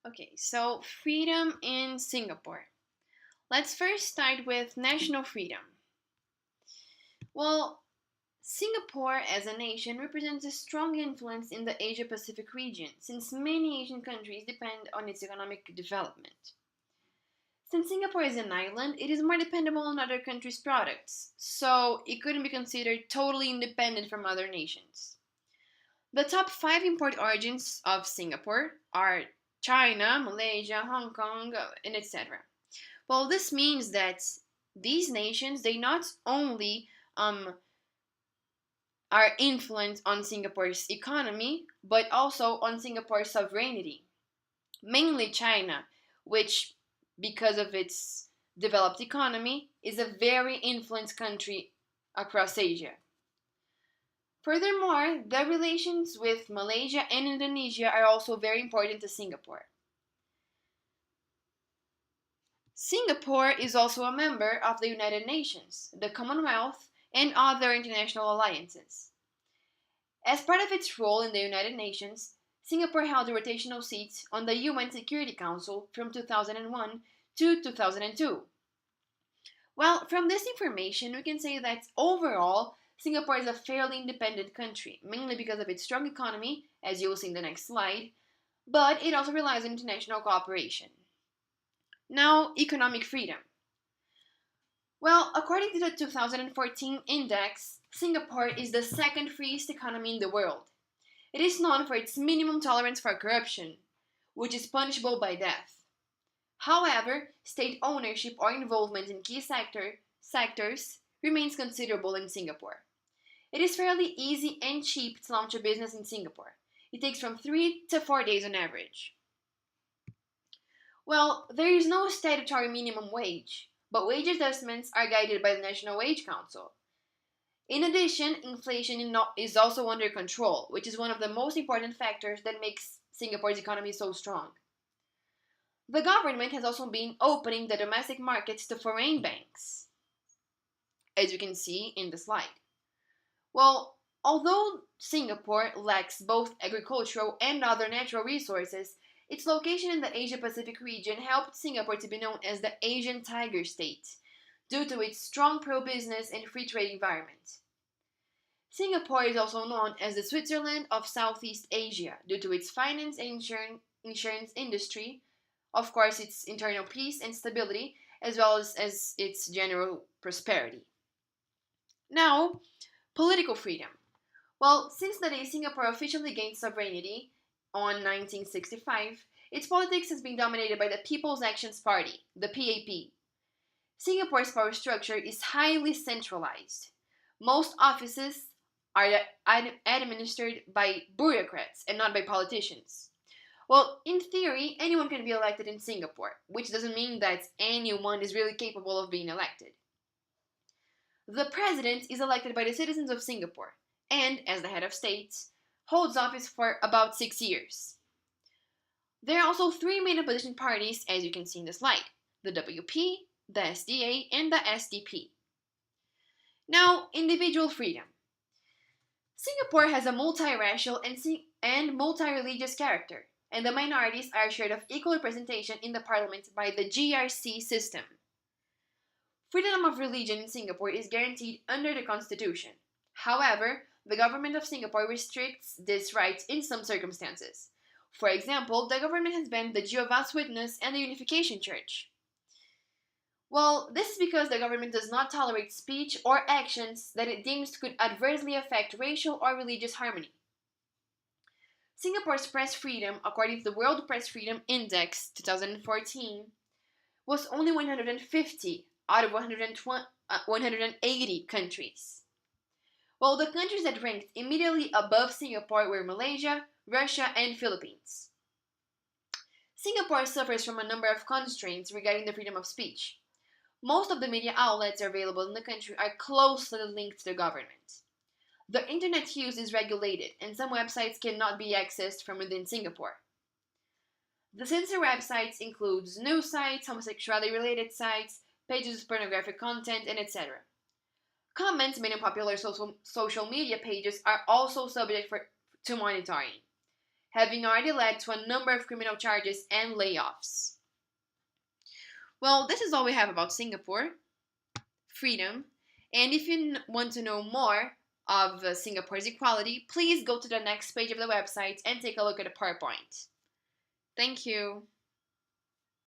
Okay, so freedom in Singapore. Let's first start with national freedom. Well, Singapore as a nation represents a strong influence in the Asia Pacific region since many Asian countries depend on its economic development. Since Singapore is an island, it is more dependable on other countries' products, so it couldn't be considered totally independent from other nations. The top five import origins of Singapore are China, Malaysia, Hong Kong, and etc. Well, this means that these nations they not only are influenced on Singapore's economy, but also on Singapore's sovereignty. Mainly China, which, because of its developed economy, is a very influenced country across Asia. Furthermore, the relations with Malaysia and Indonesia are also very important to Singapore. Singapore is also a member of the United Nations, the Commonwealth, and other international alliances. As part of its role in the United Nations, Singapore held a rotational seat on the UN Security Council from 2001 to 2002. Well, from this information, we can say that overall, Singapore is a fairly independent country, mainly because of its strong economy, as you will see in the next slide, but it also relies on international cooperation. Now, economic freedom. Well, according to the 2014 index, Singapore is the second freest economy in the world. It is known for its minimum tolerance for corruption, which is punishable by death. However, state ownership or involvement in key sectors remains considerable in Singapore. It is fairly easy and cheap to launch a business in Singapore. It takes from 3 to 4 days on average. Well, there is no statutory minimum wage, but wage adjustments are guided by the National Wage Council. In addition, inflation is also under control, which is one of the most important factors that makes Singapore's economy so strong. The government has also been opening the domestic markets to foreign banks, as you can see in the slide. Well, although Singapore lacks both agricultural and other natural resources, its location in the Asia Pacific region helped Singapore to be known as the Asian Tiger State due to its strong pro business and free trade environment. Singapore is also known as the Switzerland of Southeast Asia due to its finance and insurance industry, of course, its internal peace and stability, as well as its general prosperity. Now, political freedom. Well, since the day Singapore officially gained sovereignty on 1965, its politics has been dominated by the People's Actions Party, the PAP. Singapore's power structure is highly centralized. Most offices are administered by bureaucrats and not by politicians. Well, in theory, anyone can be elected in Singapore, which doesn't mean that anyone is really capable of being elected. The president is elected by the citizens of Singapore and, as the head of state, holds office for about 6 years. There are also three main opposition parties, as you can see in the slide: the WP, the SDA, and the SDP. Now, individual freedom. Singapore has a multiracial and multi-religious character, and the minorities are assured of equal representation in the parliament by the GRC system. Freedom of religion in Singapore is guaranteed under the constitution. However, the government of Singapore restricts this right in some circumstances. For example, the government has banned the Jehovah's Witness and the Unification Church. Well, this is because the government does not tolerate speech or actions that it deems could adversely affect racial or religious harmony. Singapore's press freedom, according to the World Press Freedom Index 2014, was only 150 out of 180 countries. While the countries that ranked immediately above Singapore were Malaysia, Russia, and Philippines. Singapore suffers from a number of constraints regarding the freedom of speech. Most of the media outlets available in the country are closely linked to the government. The internet use is regulated, and some websites cannot be accessed from within Singapore. The censored websites includes news sites, homosexuality-related sites, pages with pornographic content, and etc. Comments made on popular social media pages are also subject to monitoring. having already led to a number of criminal charges and layoffs. Well, this is all we have about Singapore, freedom, and if you want to know more of Singapore's equality, please go to the next page of the website and take a look at the PowerPoint. Thank you.